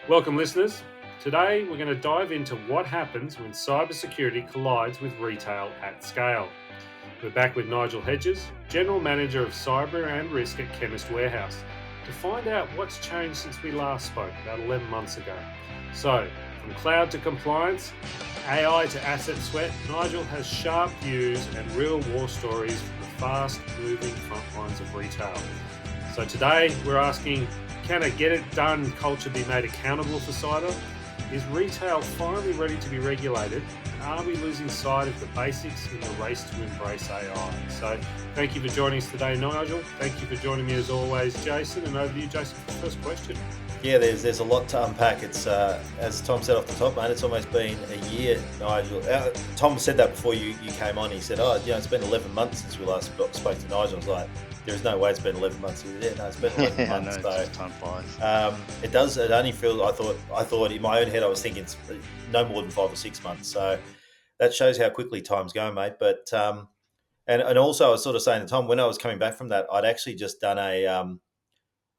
Welcome, listeners. Today, we're going to dive into what happens when cybersecurity collides with retail at scale. We're back with Nigel Hedges, General Manager of Cyber and Risk at Chemist Warehouse, to find out what's changed since we last spoke about 11 months ago. So, from cloud to compliance, AI to asset sweat, Nigel has sharp views and real war stories from the fast-moving front lines of retail. So today, we're asking, can a get-it-done culture be made accountable for cyber? Is retail finally ready to be regulated? And are we losing sight of the basics in the race to embrace AI? So thank you for joining us today, Nigel. Thank you for joining me as always, Jason. And over to you, Jason, for the first question. Yeah, there's a lot to unpack. It's as Tom said off the top, mate. It's almost been a year, Nigel. Tom said that before you came on. He said, it's been 11 months since we last spoke to Nigel. I was like, there's no way it's been 11 months. Yeah, no, it's been 11 months. No, time flies. It does. It only feels. I thought in my own head, I was thinking it's no more than 5 or 6 months. So that shows how quickly time's going, mate. But and also I was sort of saying to Tom, when I was coming back from that, I'd actually just done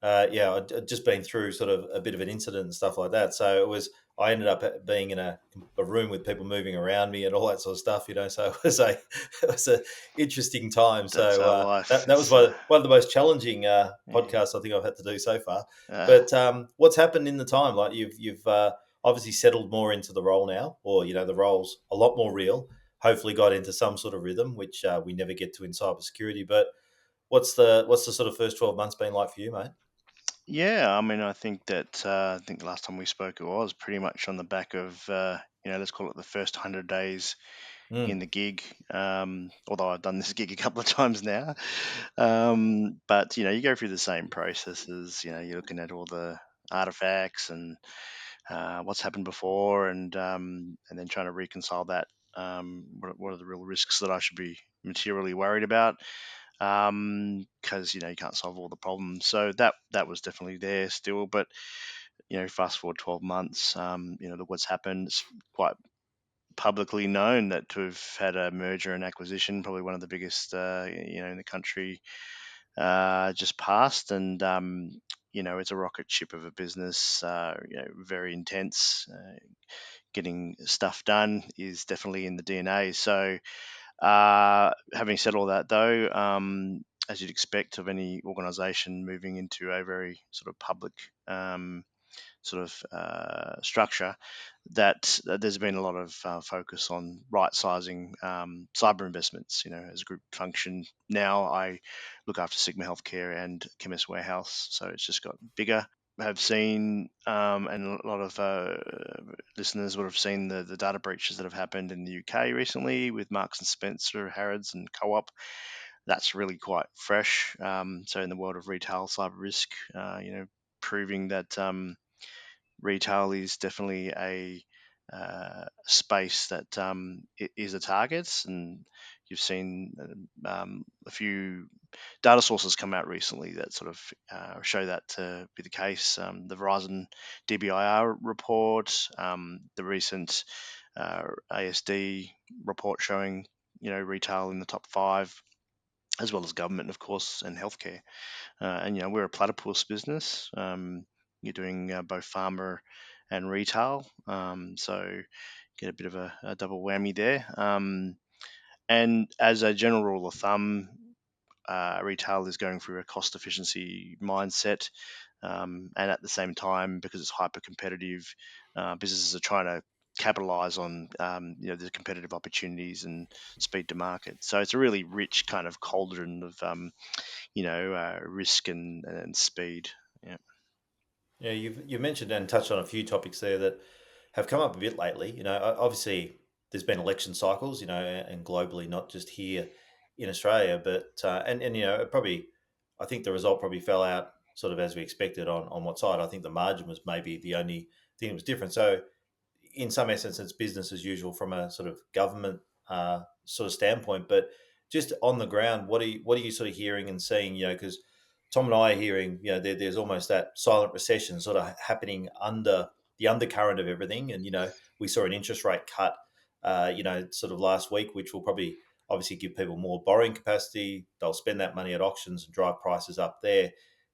I'd just been through sort of a bit of an incident and stuff like that. So I ended up being in a room with people moving around me and all that sort of stuff, So it was a interesting time. That's our life. That was one of the most challenging podcasts I think I've had to do so far. But what's happened in the time? Like you've obviously settled more into the role now, or the role's a lot more real. Hopefully, got into some sort of rhythm, which we never get to in cybersecurity. But what's the sort of first 12 months been like for you, mate? Yeah, I mean, I think that I think the last time we spoke, it was pretty much on the back of let's call it the first 100 days in the gig. Although I've done this gig a couple of times now, but you go through the same processes. You're looking at all the artifacts and what's happened before, and then trying to reconcile that. What are the real risks that I should be materially worried about? Because you can't solve all the problems. So that was definitely there still. But fast forward 12 months, look what's happened. It's quite publicly known that to have had a merger and acquisition, probably one of the biggest in the country, just passed, and it's a rocket ship of a business. Very intense. Getting stuff done is definitely in the DNA. So having said all that, though, as you'd expect of any organisation moving into a very sort of public structure, that there's been a lot of focus on right-sizing cyber investments. As a group function now, I look after Sigma Healthcare and Chemist Warehouse, so it's just got bigger. Have seen, and a lot of listeners would have seen the data breaches that have happened in the UK recently with Marks and Spencer, Harrods, and Co-op. That's really quite fresh. So in the world of retail cyber risk, proving that retail is definitely a space that is a target, and you've seen a few data sources come out recently that sort of show that to be the case. The Verizon DBIR report, the recent ASD report showing retail in the top 5, as well as government, of course, and healthcare. And we're a platypus business. You're doing both pharma and retail, so get a bit of a double whammy there. And as a general rule of thumb, retail is going through a cost efficiency mindset, and at the same time, because it's hyper competitive, businesses are trying to capitalize on the competitive opportunities and speed to market. So it's a really rich kind of cauldron of risk and speed. Yeah. Yeah, you've mentioned and touched on a few topics there that have come up a bit lately. Obviously there's been election cycles, and globally, not just here in Australia, but and it probably, I think the result probably fell out sort of as we expected on what side. I think the margin was maybe the only thing that was different. So in some essence, it's business as usual from a sort of government sort of standpoint. But just on the ground, what are you sort of hearing and seeing? Because Tom and I are hearing, there's almost that silent recession sort of happening under the undercurrent of everything. And we saw an interest rate cut, sort of last week, which will probably obviously give people more borrowing capacity. They'll spend that money at auctions and drive prices up there.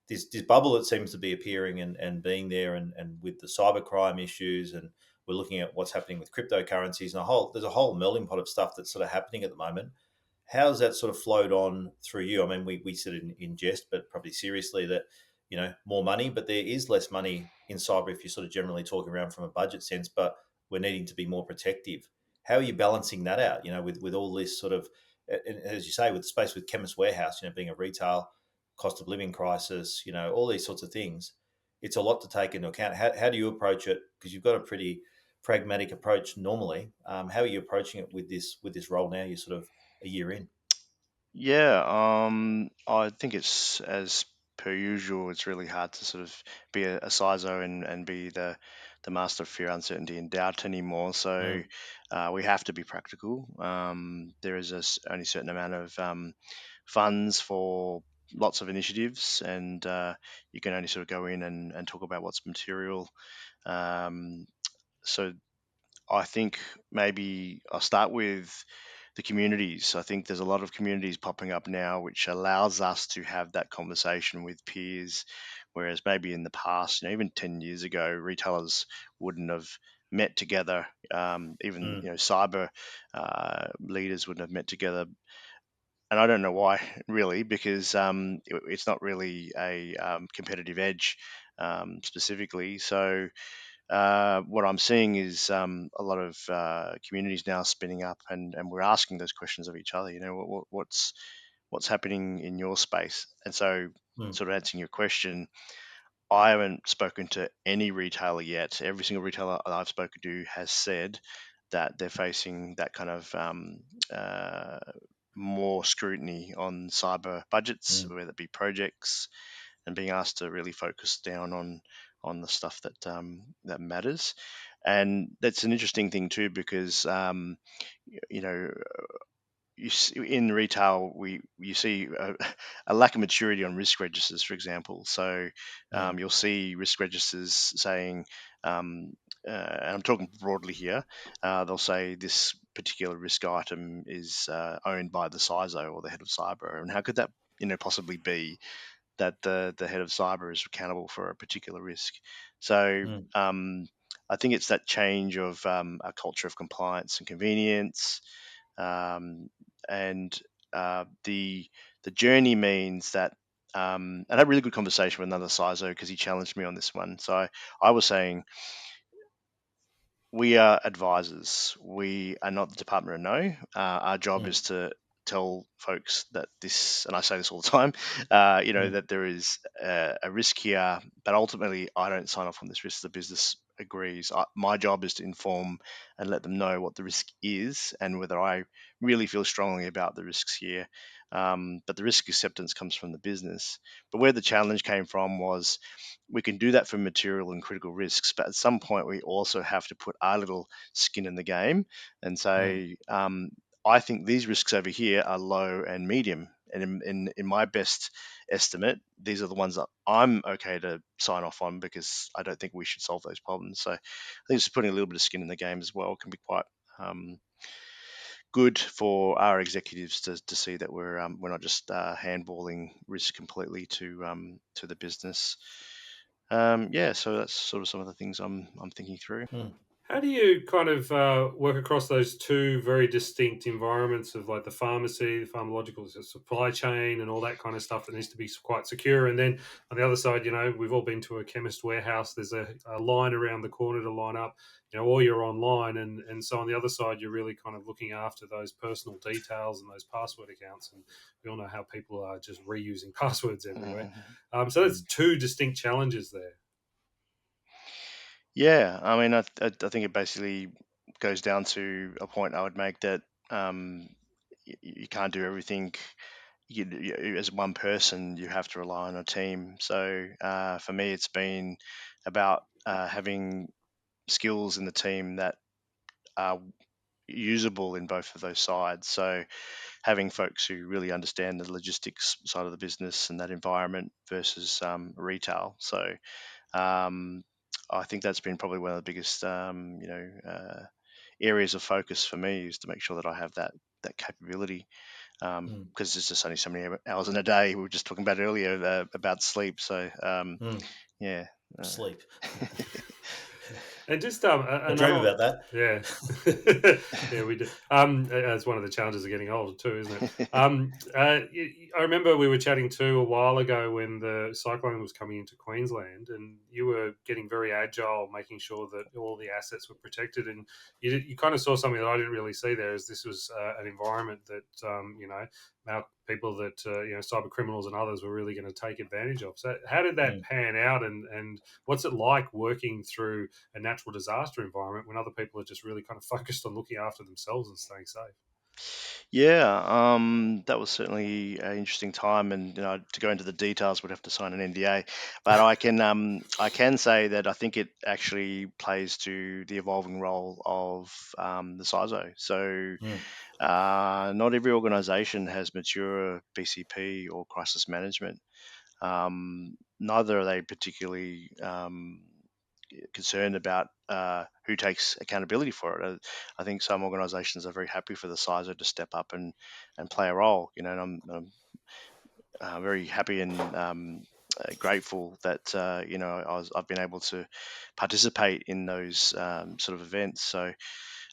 this bubble that seems to be appearing and being there, and with the cybercrime issues, and we're looking at what's happening with cryptocurrencies and there's a whole melting pot of stuff that's sort of happening at the moment. How's that sort of flowed on through you? I mean, we said in jest, but probably seriously, that more money, but there is less money in cyber if you're sort of generally talking around from a budget sense. But we're needing to be more protective. How are you balancing that out? With all this sort of, as you say, with space with Chemist Warehouse, being a retail cost of living crisis, all these sorts of things. It's a lot to take into account. How do you approach it? Because you've got a pretty pragmatic approach normally. How are you approaching it with this role now? You're sort of a year in. Yeah, I think it's as per usual. It's really hard to sort of be a CISO and be the master of fear, uncertainty, and doubt anymore. So Mm, we have to be practical. There is only a certain amount of funds for lots of initiatives, and you can only sort of go in and talk about what's material. Um, so I think maybe I'll start with the communities. I think there's a lot of communities popping up now, which allows us to have that conversation with peers. Whereas maybe in the past, even 10 years ago, retailers wouldn't have met together. Even mm, cyber leaders wouldn't have met together. And I don't know why, really, because it's not really a competitive edge specifically. So what I'm seeing is a lot of communities now spinning up, and we're asking those questions of each other. What's happening in your space? And so, mm, sort of answering your question, I haven't spoken to any retailer yet. Every single retailer that I've spoken to has said that they're facing that kind of uh, more scrutiny on cyber budgets, mm, whether it be projects, and being asked to really focus down on the stuff that matters. And that's an interesting thing too, because you know in retail you see a lack of maturity on risk registers, for example. So mm, you'll see risk registers saying, um, and I'm talking broadly here, they'll say this particular risk item is owned by the CISO or the head of cyber, and how could that possibly be that the head of cyber is accountable for a particular risk? So mm, I think it's that change of a culture of compliance and convenience, um, and the journey means that. And I had a really good conversation with another CISO because he challenged me on this one. So I was saying, we are advisors. We are not the Department of No. Our job mm, is to tell folks that this, and I say this all the time, mm, that there is a risk here, but ultimately I don't sign off on this risk. The business agrees. My job is to inform and let them know what the risk is and whether I really feel strongly about the risks here. But the risk acceptance comes from the business. But where the challenge came from was, we can do that for material and critical risks, but at some point we also have to put our little skin in the game and mm, say, I think these risks over here are low and medium. And in my best estimate, these are the ones that I'm okay to sign off on, because I don't think we should solve those problems. So I think just putting a little bit of skin in the game as well can be quite good for our executives to see that we're not just handballing risk completely to the business. Yeah, so that's sort of some of the things I'm thinking through. mm, How do you kind of work across those two very distinct environments of like the pharmacy, the pharmacological supply chain, and all that kind of stuff that needs to be quite secure? And then on the other side, we've all been to a Chemist Warehouse. There's a line around the corner to line up, or you're online. And so on the other side, you're really kind of looking after those personal details and those password accounts. And we all know how people are just reusing passwords everywhere. Mhm. So that's mm, two distinct challenges there. Yeah, I mean, I think it basically goes down to a point I would make that um, you can't do everything. As one person, you have to rely on a team. So for me, it's been about having skills in the team that are usable in both of those sides. So having folks who really understand the logistics side of the business and that environment versus retail. So um, I think that's been probably one of the biggest, areas of focus for me, is to make sure that I have that capability. Mm. because there's just only so many hours in a day. We were just talking about earlier about sleep. So Mm. yeah. Uh, Sleep. And just I dream another, about that. yeah, yeah, we do. That's one of the challenges of getting older too, isn't it? I remember we were chatting too a while ago when the cyclone was coming into Queensland, and you were getting very agile, making sure that all the assets were protected. And you kind of saw something that I didn't really see there. Is this was an environment that people that cyber criminals and others were really going to take advantage of. So how did that Mm. pan out, and what's it like working through a natural disaster environment when other people are just really kind of focused on looking after themselves and staying safe? Yeah, that was certainly an interesting time, and to go into the details, we'd have to sign an NDA. But I can say that I think it actually plays to the evolving role of the CISO. So Mm. not every organisation has mature BCP or crisis management. Neither are they particularly concerned about who takes accountability for it. I think some organisations are very happy for the CISO to step up and play a role. And I'm very happy and grateful that I've been able to participate in those sort of events. So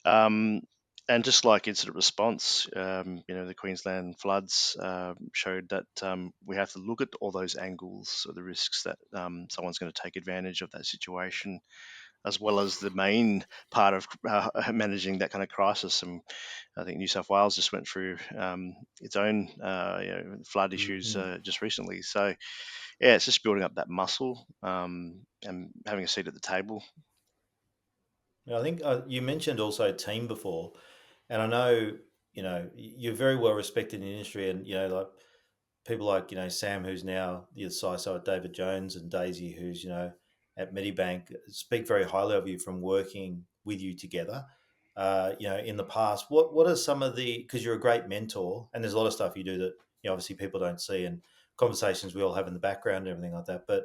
um, and just like incident response, the Queensland floods showed that we have to look at all those angles of the risks that someone's going to take advantage of that situation, as well as the main part of managing that kind of crisis. And I think New South Wales just went through its own flood issues Mm. just recently. So yeah, it's just building up that muscle and having a seat at the table. I think you mentioned also team before, and I know you're very well respected in the industry, and like people like Sam, who's now the CISO at David Jones, and Daisy, who's at Medibank, speak very highly of you from working with you together. In the past, what are some of the, because you're a great mentor, and there's a lot of stuff you do that obviously people don't see, and conversations we all have in the background and everything like that, but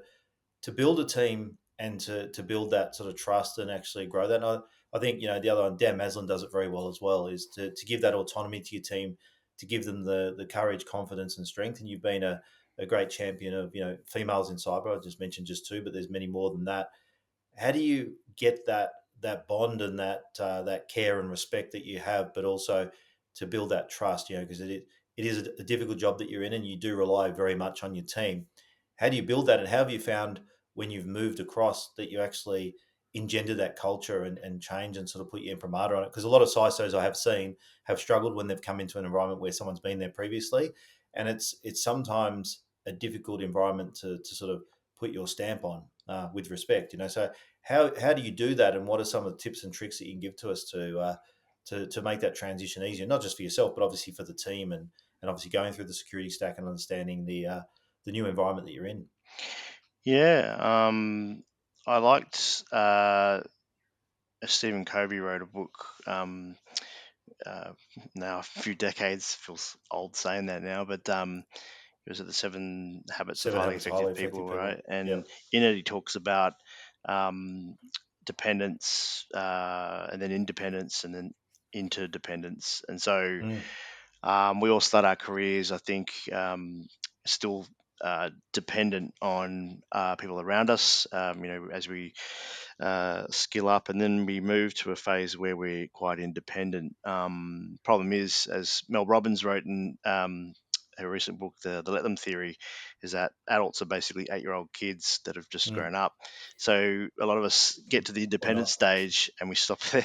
to build a team and to build that sort of trust and actually grow that. And I think the other one, Dan Maslin does it very well as well, is to give that autonomy to your team, to give them the courage, confidence, and strength. And you've been a great champion of females in cyber. I just mentioned just two, but there's many more than that. How do you get that bond and that care and respect that you have, but also to build that trust? Because it is a difficult job that you're in, and you do rely very much on your team. How do you build that, and how have you found when you've moved across that you actually engender that culture and change and sort of put your imprimatur on it? Because a lot of CISOs I have seen have struggled when they've come into an environment where someone's been there previously, and it's sometimes a difficult environment to sort of put your stamp on with respect. So how do you do that, and what are some of the tips and tricks that you can give to us to make that transition easier, not just for yourself, but obviously for the team, and obviously going through the security stack and understanding the new environment that you're in? Yeah, I liked Stephen Covey wrote a book uh, now a few decades, feels old saying that now, but it was at the Seven Habits of Seven Highly habits of highly Effective effective People, right? people. And Yep. in it, he talks about um, dependence and then independence and then interdependence. And so Mm. we all start our careers, I think, still dependent on people around us, as we skill up, and then we move to a phase where we're quite independent. Problem is, as Mel Robbins wrote in her recent book, the Let Them Theory, is that adults are basically 8-year-old kids that have just Mm. grown up. So a lot of us get to the Or independent not. stage and we stop there.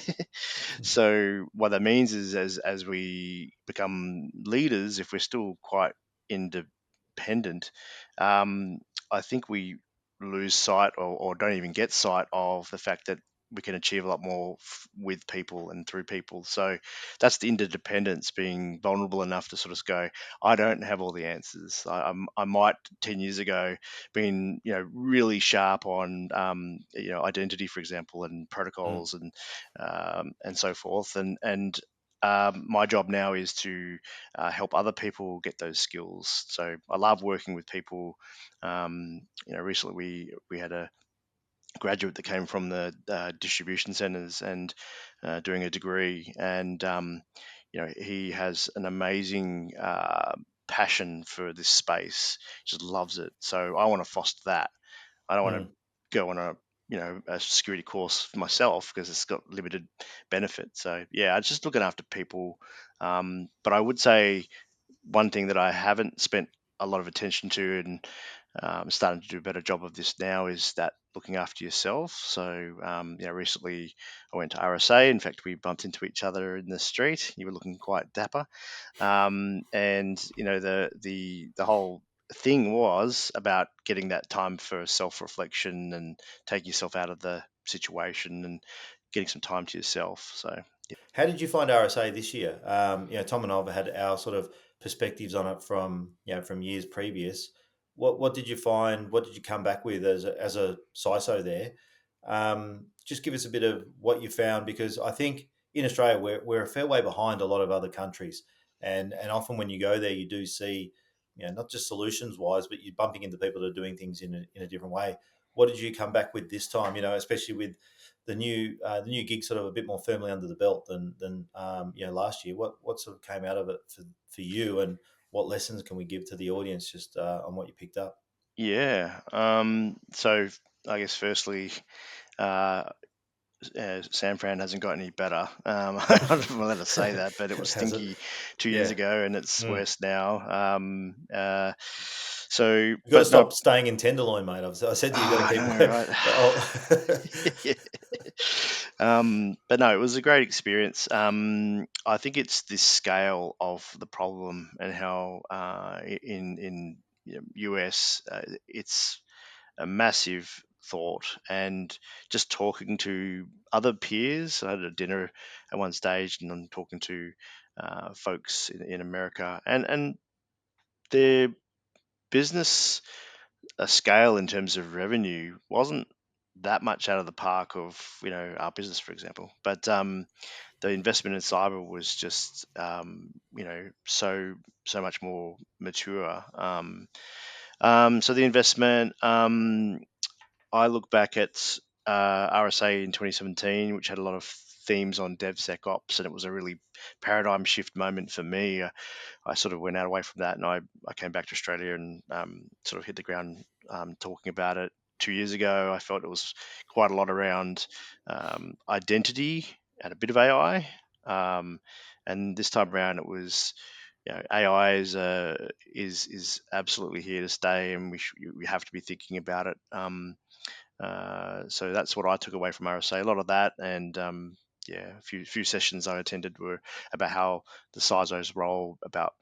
So what that means is, as we become leaders, if we're still quite independent, um, I think we lose sight or don't even get sight of the fact that we can achieve a lot more with people and through people. So that's the interdependence, being vulnerable enough to sort of go, I don't have all the answers. I might 10 years ago been really sharp on identity, for example, and Mm. protocols and so forth. And my job now is to help other people get those skills. So I love working with people. Recently we had a graduate that came from the distribution centers and doing a degree, and he has an amazing passion for this space, just loves it. So I want to foster that. I don't want to Mm. go on a security course for myself because it's got limited benefit. So yeah, I'm just looking after people. But I would say one thing that I haven't spent a lot of attention to, and starting to do a better job of this now, is that looking after yourself. So recently I went to RSA. In fact, we bumped into each other in the street. You were looking quite dapper, and the whole thing was about getting that time for self-reflection and taking yourself out of the situation and getting some time to yourself. So How did you find RSA this year? Tom and I have had our sort of perspectives on it from from years previous. What did you find? What did you come back with as a CISO there? Just give us a bit of what you found, because I think in Australia we're a fair way behind a lot of other countries, and often when you go there you do see not just solutions wise, but you're bumping into people that are doing things in a different way. What did you come back with this time? Especially with the new gig sort of a bit more firmly under the belt than last year. What sort of came out of it for you, and what lessons can we give to the audience just on what you picked up? yeah, so I guess firstly, uh, San Fran hasn't got any better. I don't know if I'm allowed to say that, but it was Has it? stinky 2 years Yeah. ago, and it's Mm. worse now. So, You've got to but no, stop staying in Tenderloin, mate. I said to you, got to I keep. know, right? Oh. Yeah. But no, it was a great experience. I think it's the scale of the problem and how in US it's a massive thought, and just talking to other peers. I had a dinner at one stage, and I'm talking to folks in America, and their business scale in terms of revenue wasn't that much out of the park of our business, for example. But the investment in cyber was just so much more mature. So the investment, I look back at RSA in 2017, which had a lot of themes on DevSecOps, and it was a really paradigm shift moment for me. I sort of went out away from that, and I came back to Australia and sort of hit the ground talking about it. 2 years ago, I felt it was quite a lot around identity and a bit of AI. And this time around, it was AI is absolutely here to stay, and we have to be thinking about it. So that's what I took away from RSA. A lot of that, and a few sessions I attended were about how the CISO's role, about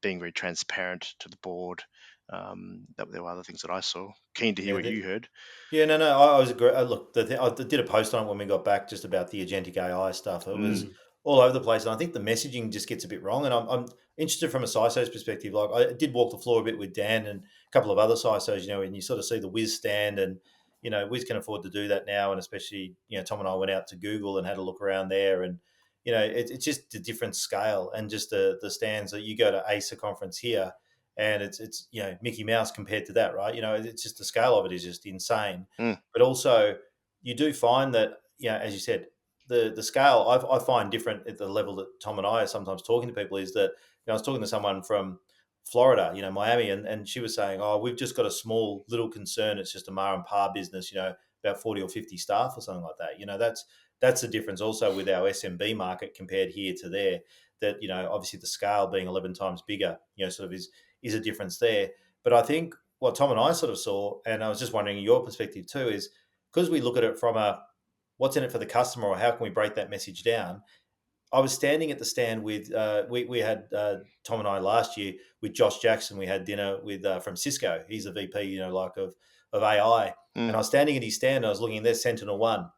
being very transparent to the board. That there were other things that I saw. Keen to hear Yeah, what you heard. yeah, no, no. I was agree. Look, I did a post on it when we got back, just about the agentic AI stuff. It was Mm. all over the place, and I think the messaging just gets a bit wrong. And I'm interested from a CISO's perspective. Like, I did walk the floor a bit with Dan and a couple of other CISOs, and you sort of see the Wiz stand, and Wiz can afford to do that now, and especially Tom and I went out to Google and had a look around there, and it's just a different scale, and just the stands that you go to ASA conference here, and it's Mickey Mouse compared to that, right? It's just the scale of it is just insane. Mm, But also, you do find that as you said, the scale I find different at the level that Tom and I are sometimes talking to people, is that I was talking to someone from Florida, Miami, and she was saying, oh, we've just got a small little concern. It's just a mar and par business, about 40 or 50 staff or something like that. That's the difference also with our SMB market compared here to there. That obviously the scale being 11 times bigger, sort of is a difference there. But I think what Tom and I sort of saw, and I was just wondering your perspective too, is because we look at it from a what's in it for the customer, or how can we break that message down. I was standing at the stand with we had Tom and I last year with Josh Jackson. We had dinner with from Cisco. He's a VP, like of AI. And mm, I was standing at his stand. And I was looking. There's Sentinel One,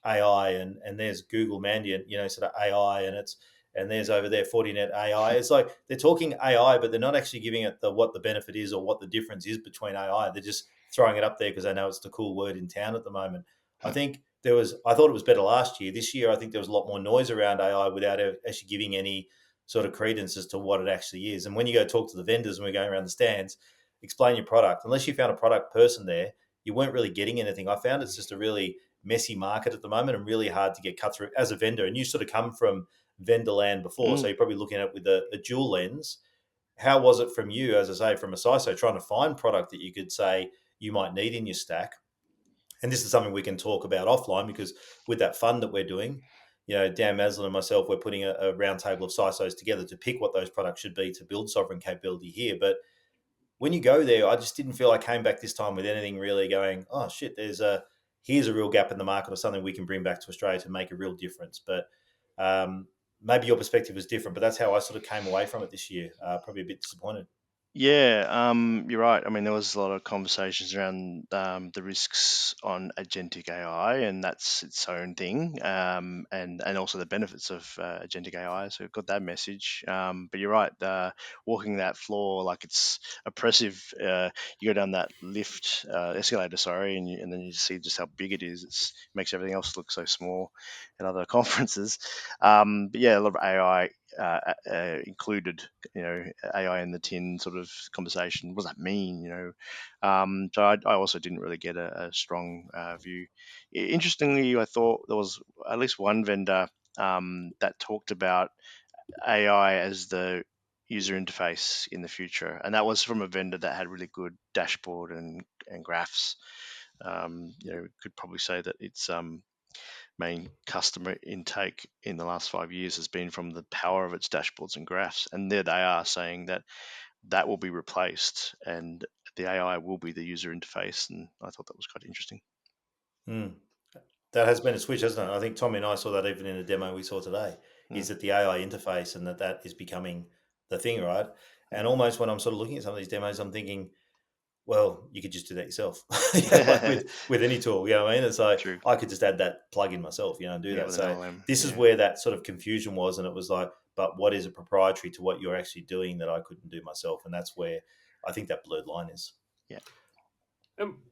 AI, and there's Google Mandiant, sort of AI, and there's over there Fortinet AI. It's like they're talking AI, but they're not actually giving it what the benefit is or what the difference is between AI. They're just throwing it up there because they know it's the cool word in town at the moment. I mm, think I thought it was better last year. This year, I think there was a lot more noise around AI without actually giving any sort of credence as to what it actually is. And when you go talk to the vendors and we're going around the stands, explain your product. Unless you found a product person there, you weren't really getting anything. I found it's just a really messy market at the moment and really hard to get cut through as a vendor. And you sort of come from vendor land before, so Mm. you're probably looking at it with a dual lens. How was it from you, as I say, from a CISO, trying to find product that you could say you might need in your stack? And this is something we can talk about offline, because with that fund that we're doing, Dan Maslin and myself, we're putting a round table of CISOs together to pick what those products should be to build sovereign capability here. But when you go there, I just didn't feel I came back this time with anything really going, oh shit, here's a real gap in the market or something we can bring back to Australia to make a real difference. But maybe your perspective was different, but that's how I sort of came away from it this year. Probably a bit disappointed. Yeah, you're right. I mean, there was a lot of conversations around the risks on agentic AI, and that's its own thing, and also the benefits of agentic AI. So we've got that message. But you're right. Walking that floor, like, it's oppressive. You go down that escalator, sorry, and then you see just how big it is. It makes everything else look so small at other conferences. But yeah, a lot of AI included, AI in the tin sort of conversation. What does that mean? So I also didn't really get a strong view. Interestingly, I thought there was at least one vendor that talked about AI as the user interface in the future, and that was from a vendor that had really good dashboard and graphs. Could probably say that its main customer intake in the last 5 years has been from the power of its dashboards and graphs. And there they are saying that that will be replaced and the AI will be the user interface. And I thought that was quite interesting. Mm. That has been a switch, hasn't it? I think Tommy and I saw that even in a demo we saw today, Mm, is that the AI interface, and that is becoming the thing, right? And mm. almost when I'm sort of looking at some of these demos, I'm thinking, well, you could just do that yourself. Like with any tool, you know what I mean? It's like True. I could just add that plug in myself, and do Yeah, that. with an So LLM. this is Yeah. where that sort of confusion was, and it was like, but what is a proprietary to what you're actually doing that I couldn't do myself? And that's where I think that blurred line is. Yeah.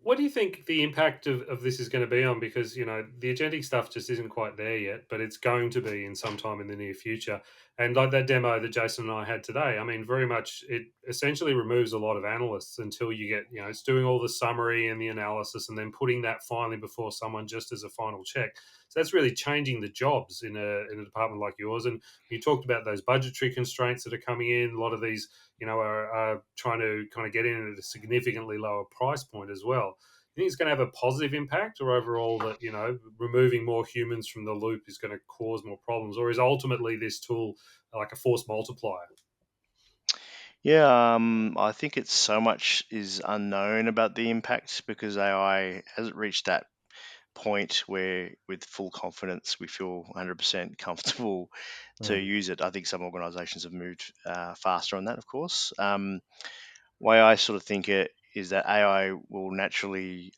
What do you think the impact of this is going to be on? Because, the agentic stuff just isn't quite there yet, but it's going to be in some time in the near future. And like that demo that Jason and I had today, I mean, very much it essentially removes a lot of analysts until you get, it's doing all the summary and the analysis and then putting that finally before someone just as a final check. So that's really changing the jobs in a department like yours. And you talked about those budgetary constraints that are coming in. A lot of these are trying to kind of get in at a significantly lower price point as well. You think it's going to have a positive impact, or overall that, removing more humans from the loop is going to cause more problems, or is ultimately this tool like a force multiplier? Yeah, I think it's so much is unknown about the impact because AI hasn't reached that point where, with full confidence, we feel 100% comfortable to Mm, use it. I think some organizations have moved faster on that, of course. Way I sort of think it is that AI will naturally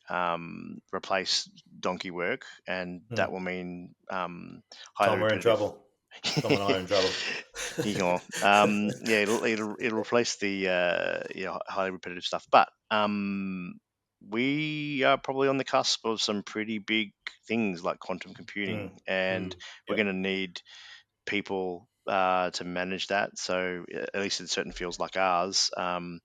replace donkey work, and that mm. will mean highly Tom, we're in repetitive. trouble. Tom and I are in trouble. Yeah, it'll replace the highly repetitive stuff, but we are probably on the cusp of some pretty big things like quantum Mm, computing, and mm, we're yep. going to need people to manage that. So at least in certain fields like ours, Mm.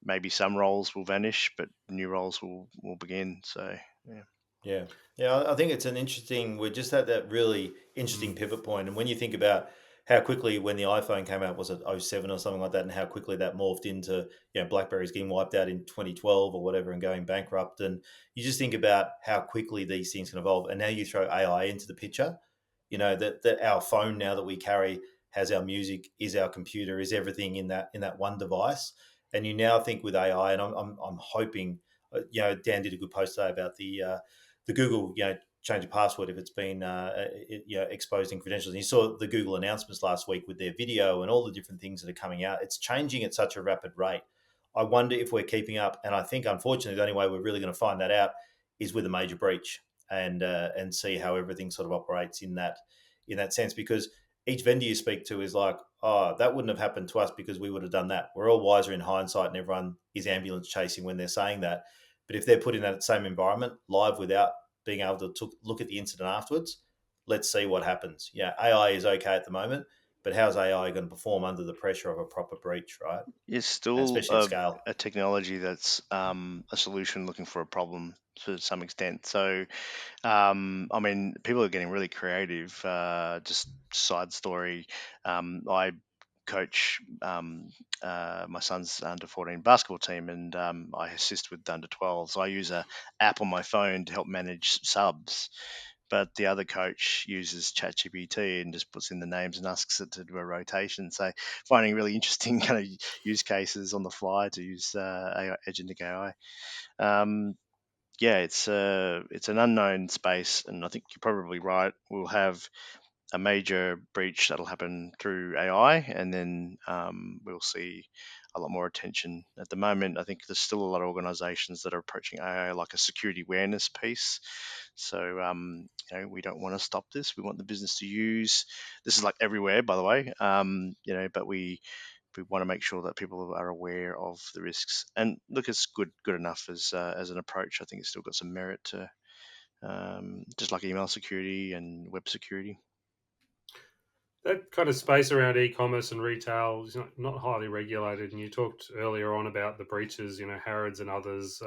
maybe some roles will vanish, but new roles will begin. So yeah. Yeah. Yeah, I think it's an interesting, we're just at that really interesting Mm. pivot point. And when you think about how quickly, when the iPhone came out, was it '07 or something like that, and how quickly that morphed into, BlackBerry's getting wiped out in 2012 or whatever and going bankrupt. And you just think about how quickly these things can evolve. And now you throw AI into the picture, that our phone now that we carry has our music, is our computer, is everything in that one device. And you now think with AI, and I'm hoping, Dan did a good post today about the Google, change of password if it's been, exposing credentials. And you saw the Google announcements last week with their video and all the different things that are coming out. It's changing at such a rapid rate. I wonder if we're keeping up. And I think, unfortunately, the only way we're really going to find that out is with a major breach, and see how everything sort of operates in that sense. Because each vendor you speak to is like, oh, that wouldn't have happened to us because we would have done that. We're all wiser in hindsight, and everyone is ambulance chasing when they're saying that. But if they're put in that same environment live without being able to look at the incident afterwards, let's see what happens. Yeah, AI is okay at the moment, but how's AI going to perform under the pressure of a proper breach, right? It's And still especially at scale. a technology that's a solution looking for a problem to some extent. So, I mean, people are getting really creative. Just side story, I coach my son's under 14 basketball team, and I assist with the under 12. So I use a app on my phone to help manage subs. But the other coach uses ChatGPT and just puts in the names and asks it to do a rotation. So finding really interesting kind of use cases on the fly to use AI, agentic AI. Yeah, it's an unknown space, and I think you're probably right. We'll have a major breach that'll happen through AI, and then we'll see a lot more attention. At the moment, I think there's still a lot of organisations that are approaching AI like a security awareness piece. So we don't want to stop this. We want the business to use. This is like everywhere, by the way. But we want to make sure that people are aware of the risks. And look, it's good enough as an approach. I think it's still got some merit to just like email security and web security. That kind of space around e-commerce and retail is not highly regulated. And you talked earlier on about the breaches, Harrods and others.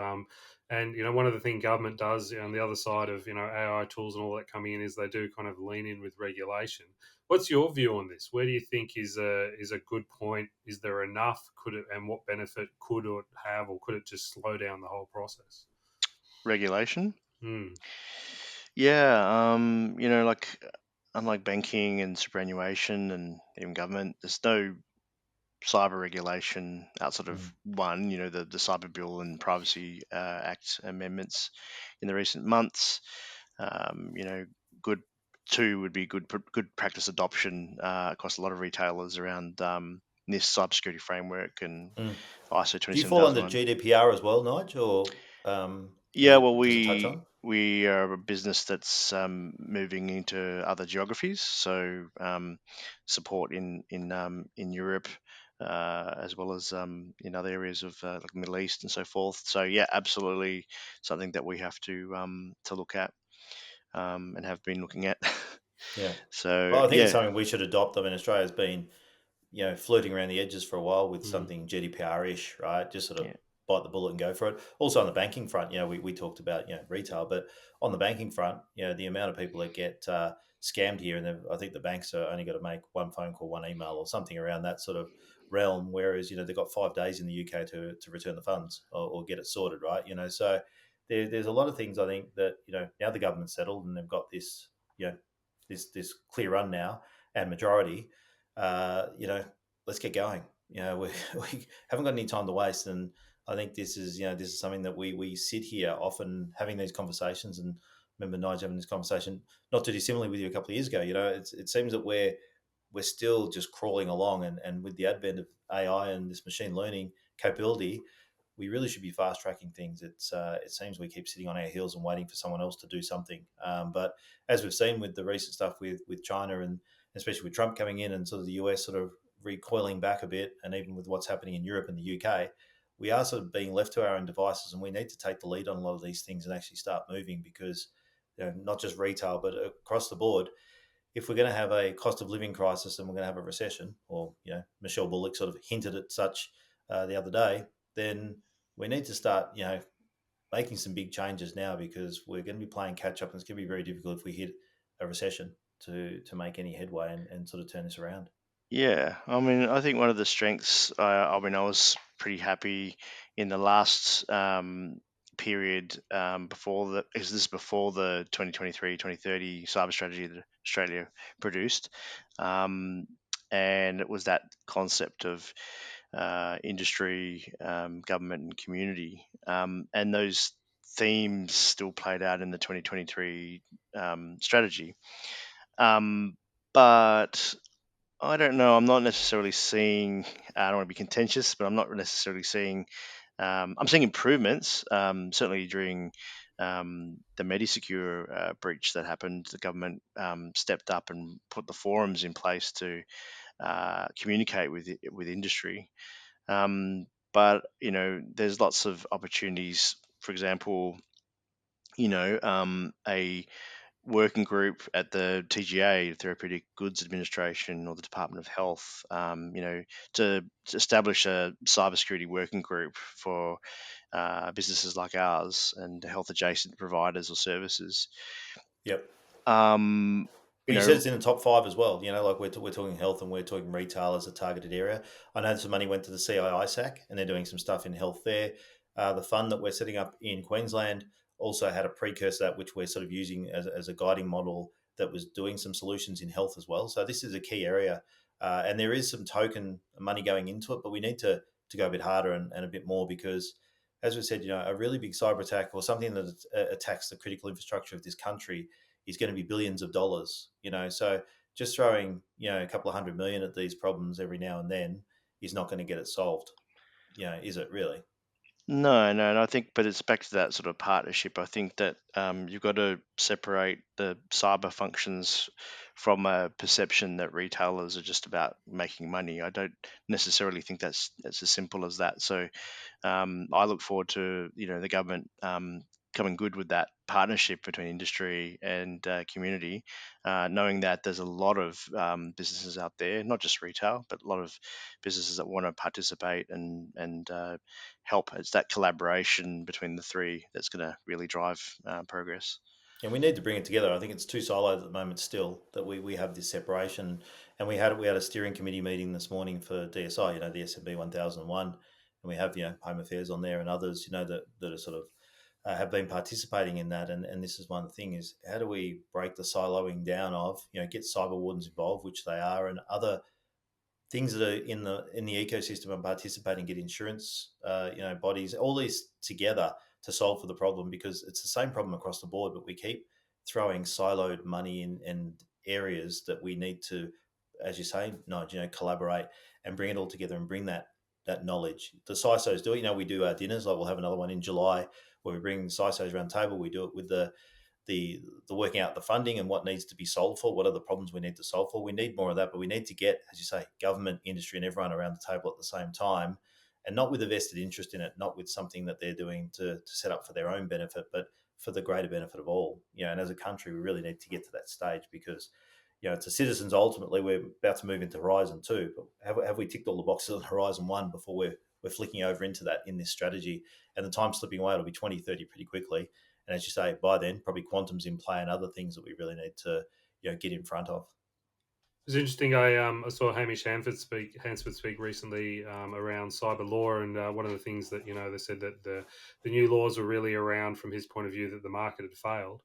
And one of the things government does on the other side of AI tools and all that coming in is they do kind of lean in with regulation. What's your view on this? Where do you think is a good point? Is there enough? Could it, and what benefit could it have, or could it just slow down the whole process? Regulation. Hmm. Yeah, like unlike banking and superannuation and even government, there's no cyber regulation outside of Mm. one, the Cyber Bill and Privacy Act amendments in the recent months. Good two would be good practice adoption across a lot of retailers around NIST cybersecurity framework and Mm. ISO Do you fall under 27001. GDPR as well, Nigel, or Yeah, well, does it touch on? we are a business that's moving into other geographies, so support in Europe, as well as in other areas of like Middle East and so forth. So yeah, absolutely something that we have to look at and have been looking at. Yeah. So Well, I think it's yeah, something we should adopt. I mean, Australia's been, flirting around the edges for a while with Hmm. something GDPR-ish, right? Just sort of yeah, bite the bullet and go for it. Also on the banking front, we talked about, retail, but on the banking front, the amount of people that get scammed here, and I think the banks are only got to make one phone call, one email, or something around that sort of realm. Whereas, they've got 5 days in the UK to return the funds or get it sorted, right? So there's a lot of things I think that now the government's settled and they've got this, this clear run now and majority. Let's get going. We haven't got any time to waste, and I think this is something that we sit here often having these conversations. And remember Nigel having this conversation not too dissimilarly with you a couple of years ago. It seems that we're still just crawling along, and with the advent of AI and this machine learning capability, we really should be fast tracking things. It seems we keep sitting on our heels and waiting for someone else to do something. But as we've seen with the recent stuff with China, and especially with Trump coming in and sort of the US sort of recoiling back a bit, and even with what's happening in Europe and the UK, we are sort of being left to our own devices, and we need to take the lead on a lot of these things and actually start moving because not just retail, but across the board. If we're going to have a cost of living crisis and we're going to have a recession, or Michelle Bullock sort of hinted at such the other day, then we need to start making some big changes now because we're going to be playing catch up, and it's going to be very difficult if we hit a recession to make any headway and sort of turn this around. yeah. I mean, I think one of the strengths. I was pretty happy in the last period before the is this before the 2023-2030 cyber strategy that Australia produced, um, and it was that concept of industry, government, and community, and those themes still played out in the 2023 strategy. Um, but I don't know. I'm not necessarily seeing. I don't want to be contentious, but I'm not necessarily seeing. I'm seeing improvements. Certainly during the Medisecure breach that happened, the government stepped up and put the forums in place to communicate with industry. But there's lots of opportunities. For example, a working group at the TGA, Therapeutic Goods Administration, or the Department of Health, to establish a cybersecurity working group for businesses like ours and health adjacent providers or services. Yep. Um, But you you said know, it's in the top five as well. Like we're talking health and we're talking retail as a targeted area. I know some money went to the CISAC and they're doing some stuff in health there. The fund that we're setting up in Queensland also had a precursor to that, which we're sort of using as a guiding model that was doing some solutions in health as well. So this is a key area. And there is some token money going into it, but we need to go a bit harder and a bit more because, as we said, a really big cyber attack or something that attacks the critical infrastructure of this country is going to be billions of dollars, So just throwing, a couple of $100 million at these problems every now and then is not going to get it solved. Is it really? no, no, and I think, but it's back to that sort of partnership. I think that you've got to separate the cyber functions from a perception that retailers are just about making money. I don't necessarily think that's as simple as that. So I look forward to the government coming good with that partnership between industry and community, knowing that there's a lot of businesses out there, not just retail, but a lot of businesses that want to participate and help. It's that collaboration between the three that's going to really drive progress. And we need to bring it together. I think it's two silos at the moment still that we have this separation. And we had a steering committee meeting this morning for DSI, the SMB 1001, and we have Home Affairs on there and others, that are sort of have been participating in that. And this is one thing is how do we break the siloing down of get cyber wardens involved, which they are, and other things that are in the ecosystem and participating, get insurance, bodies, all these together to solve for the problem because it's the same problem across the board, but we keep throwing siloed money in areas that we need to, as you say, Nigel, collaborate and bring it all together and bring that knowledge. The CISOs do it. We do our dinners. Like we'll have another one in July where we bring the CISOs around the table. We do it with the working out the funding and what needs to be solved for, what are the problems we need to solve for. We need more of that, but we need to get, as you say, government, industry, and everyone around the table at the same time, and not with a vested interest in it, not with something that they're doing to set up for their own benefit, but for the greater benefit of all. And as a country, we really need to get to that stage because to citizens, ultimately, we're about to move into Horizon 2. But have we ticked all the boxes on Horizon 1 before we're flicking over into that in this strategy? And the time slipping away, it'll be 2030 pretty quickly. And as you say, by then, probably quantum's in play and other things that we really need to get in front of. It's interesting. I saw Hamish Hansford speak recently around cyber law, and one of the things that they said that the new laws were really around from his point of view that the market had failed.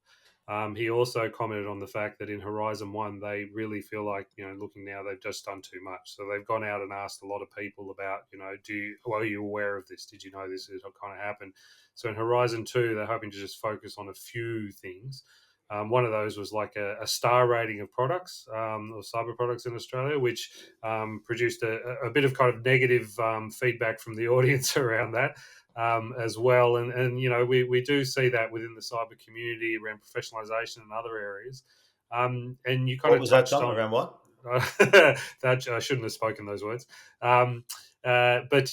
He also commented on the fact that in Horizon 1, they really feel like, looking now, they've just done too much. So they've gone out and asked a lot of people about, are you aware of this? Did you know this is what kind of happened? So in Horizon 2, they're hoping to just focus on a few things. One of those was like a star rating of products or cyber products in Australia, which produced a bit of kind of negative feedback from the audience around that as well. And we do see that within the cyber community around professionalization and other areas. And you kind What of was that, touched Tom? on Around what? that I shouldn't have spoken those words. But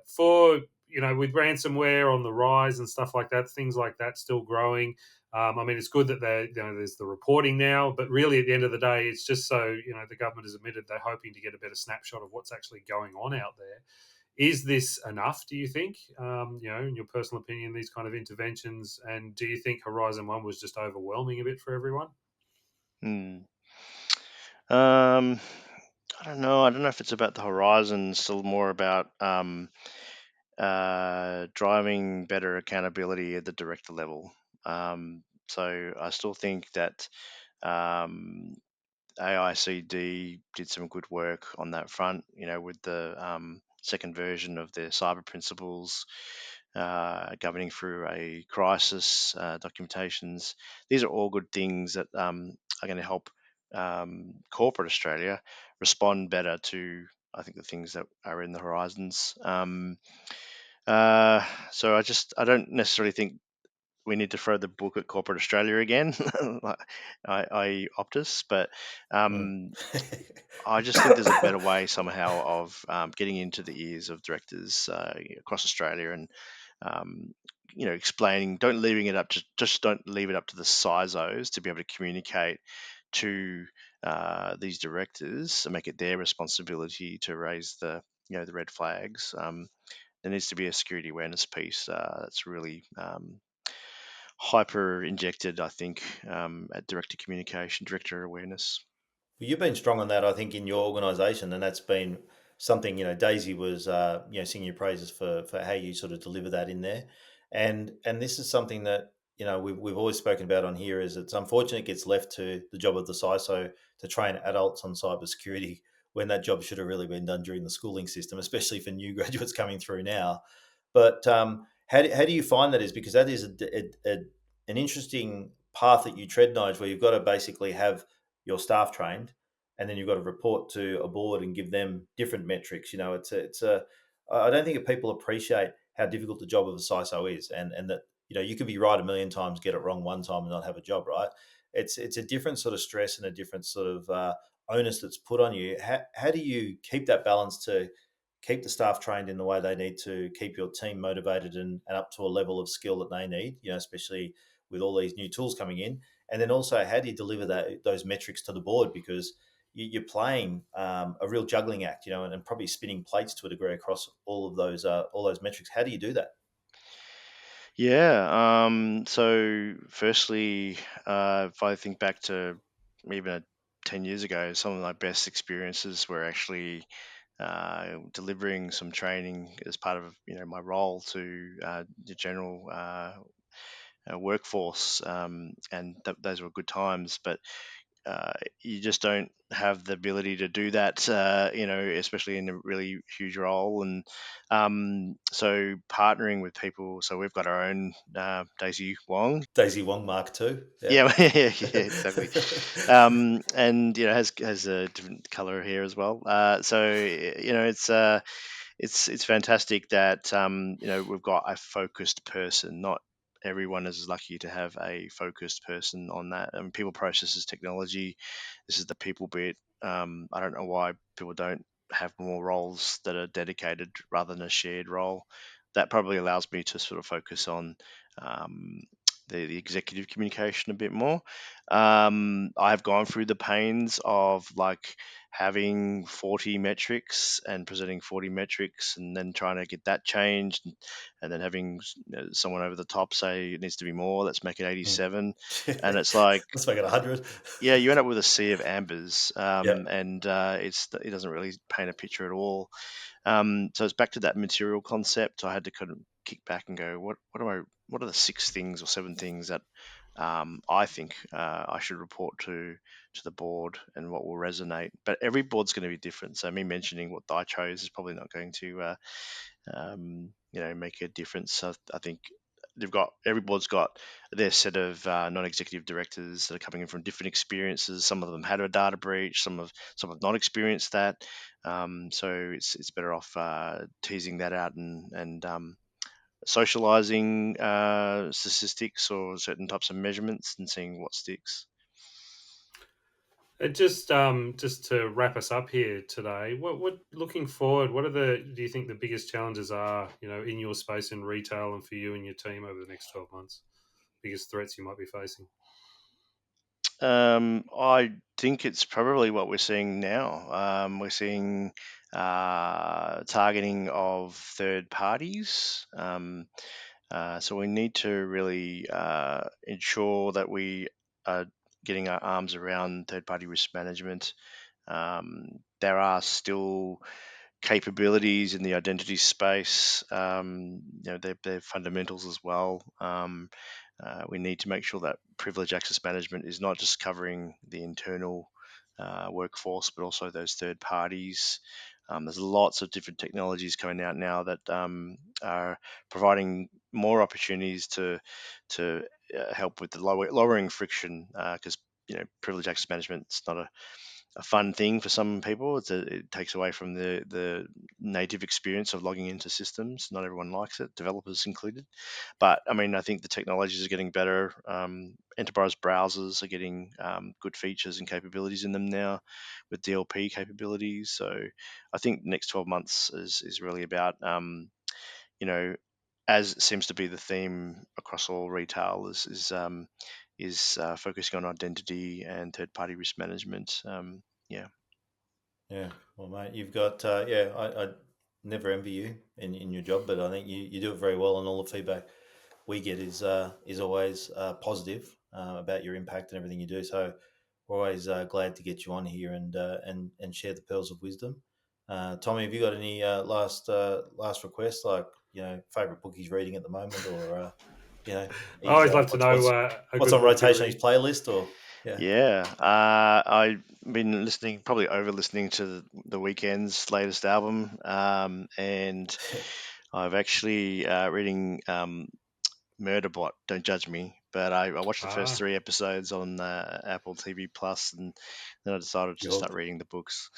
for with ransomware on the rise and stuff like that, things like that still growing. I mean, it's good that there's the reporting now, but really at the end of the day, it's just so the government has admitted they're hoping to get a better snapshot of what's actually going on out there. Is this enough? Do you think? In your personal opinion, these kind of interventions, and do you think Horizon 1 was just overwhelming a bit for everyone? Hmm. Um, I don't know. I don't know if it's about the horizon. Still more about driving better accountability at the director level. So I still think that um, AICD did some good work on that front. With the second version of their cyber principles, governing through a crisis, documentations. These are all good things that are going to help corporate Australia respond better to, I think, the things that are in the horizons. So I don't necessarily think we need to throw the book at corporate Australia again, like I Optus, but Mm. I just think there's a better way somehow of getting into the ears of directors across Australia and um, explaining, don't leave it up to the CISOs to be able to communicate to these directors and make it their responsibility to raise the red flags. There needs to be a security awareness piece that's really hyper injected, I think, at director communication, director awareness. Well, you've been strong on that, I think, in your organisation, and that's been something. Daisy was singing your praises for how you sort of deliver that in there, and this is something that we've always spoken about on here. Is it's unfortunate it gets left to the job of the CISO to train adults on cybersecurity when that job should have really been done during the schooling system, especially for new graduates coming through now. But how do you find that is because that is an interesting path that you tread, Nige, where you've got to basically have your staff trained, and then you've got to report to a board and give them different metrics. I don't think people appreciate how difficult the job of a CISO is, and that you could be right a million times, get it wrong one time, and not have a job. Right? It's a different sort of stress and a different sort of onus that's put on you. How do you keep that balance to keep the staff trained in the way they need to, keep your team motivated and up to a level of skill that they need, especially with all these new tools coming in? And then also, how do you deliver those metrics to the board? Because you're playing a real juggling act, and probably spinning plates to a degree across all those metrics. How do you do that? Yeah. So, firstly, if I think back to even 10 years ago, some of my best experiences were actually delivering some training as part of my role to the general workforce, and those were good times. But you just don't have the ability to do that, especially in a really huge role. And so partnering with people, so we've got our own Daisy Wong. Daisy Wong Mark II. Yeah. Yeah, yeah, exactly. And has a different color here as well. So it's fantastic that we've got a focused person. Not everyone is lucky to have a focused person on that. And people, processes, technology. This is the people bit. I don't know why people don't have more roles that are dedicated rather than a shared role. That probably allows me to sort of focus on um, the executive communication a bit more. I've gone through the pains of like having 40 metrics and presenting 40 metrics and then trying to get that changed, and then having someone over the top say it needs to be more, let's make it 87. And it's like, Let's make it 100. yeah, you end up with a sea of ambers, Yeah. and it doesn't really paint a picture at all. So it's back to that material concept. I had to kind of kick back and go, what are the 6 things or 7 things that I think I should report to the board, and what will resonate. But every board's going to be different. So me mentioning what I chose is probably not going to make a difference. So I think every board's got their set of non-executive directors that are coming in from different experiences. Some of them had a data breach, some have not experienced that. So it's better off teasing that out and socializing statistics or certain types of measurements and seeing what sticks. Just to wrap us up here today, what looking forward, do you think the biggest challenges are, in your space in retail and for you and your team over the next 12 months? Biggest threats you might be facing? I think it's probably what we're seeing now. We're seeing targeting of third parties. So we need to really ensure that we are getting our arms around third party risk management. There are still capabilities in the identity space. They're fundamentals as well. We need to make sure that privilege access management is not just covering the internal workforce, but also those third parties. There's lots of different technologies coming out now that are providing more opportunities to help with the lowering friction, because privilege access management is not a fun thing for some people. It takes away from the native experience of logging into systems. Not everyone likes it, developers included. But I mean, I think the technologies are getting better. Enterprise browsers are getting good features and capabilities in them now, with DLP capabilities. So I think the next 12 months is really about you know as seems to be the theme across all retail, is focusing on identity and third-party risk management. Yeah. Yeah, well, mate, you've got I never envy you in your job, but I think you do it very well, and all the feedback we get is always positive about your impact and everything you do. So we're always glad to get you on here and share the pearls of wisdom. Tommy, have you got any last requests, like favorite book he's reading at the moment, or I he's always love to know a what's good on book to rotation on his read. playlist, or Yeah, I've been probably over listening to the Weeknd's latest album, and I've actually reading Murderbot. Don't judge me, but I watched the first 3 episodes on Apple TV Plus, and then I decided to You're start hooked. reading the books.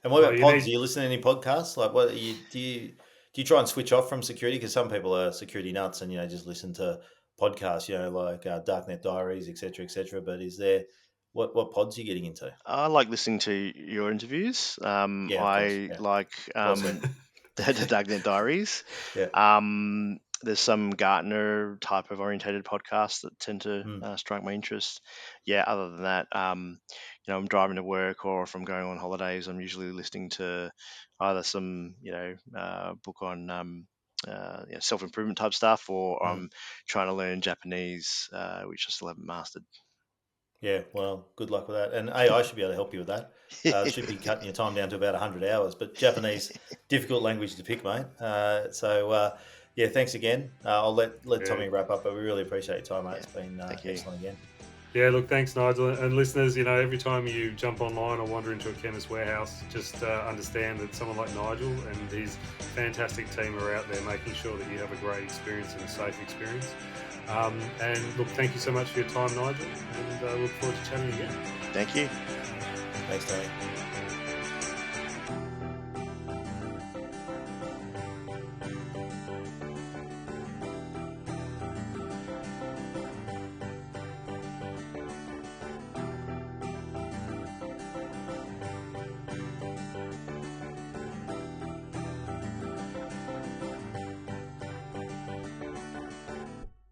And what Well, about you pods? Do need. you listen to any podcasts? Like, what do you try and switch off from security? Because some people are security nuts and just listen to podcasts. Like Darknet Diaries, etc., etc. But is there what pods are you getting into? I like listening to your interviews. Yeah, of course. I Yeah, like well said. the Darknet Diaries. Yeah. There's some Gartner type of orientated podcasts that tend to Mm. strike my interest. Yeah, other than that, I'm driving to work, or if I'm going on holidays, I'm usually listening to either some, book on self-improvement type stuff, or Mm. I'm trying to learn Japanese, which I still haven't mastered. Yeah, well, good luck with that. And AI should be able to help you with that. It should be cutting your time down to about 100 hours. But Japanese, difficult language to pick, mate. Yeah, thanks again. I'll let Yeah. Tommy wrap up, but we really appreciate your time, mate. Yeah, It's been thank you. excellent again. Yeah, look, thanks, Nigel. And listeners, every time you jump online or wander into a Chemist Warehouse, just understand that someone like Nigel and his fantastic team are out there making sure that you have a great experience and a safe experience. And look, thank you so much for your time, Nigel, and look forward to chatting again. Thank you. Thanks, Tony.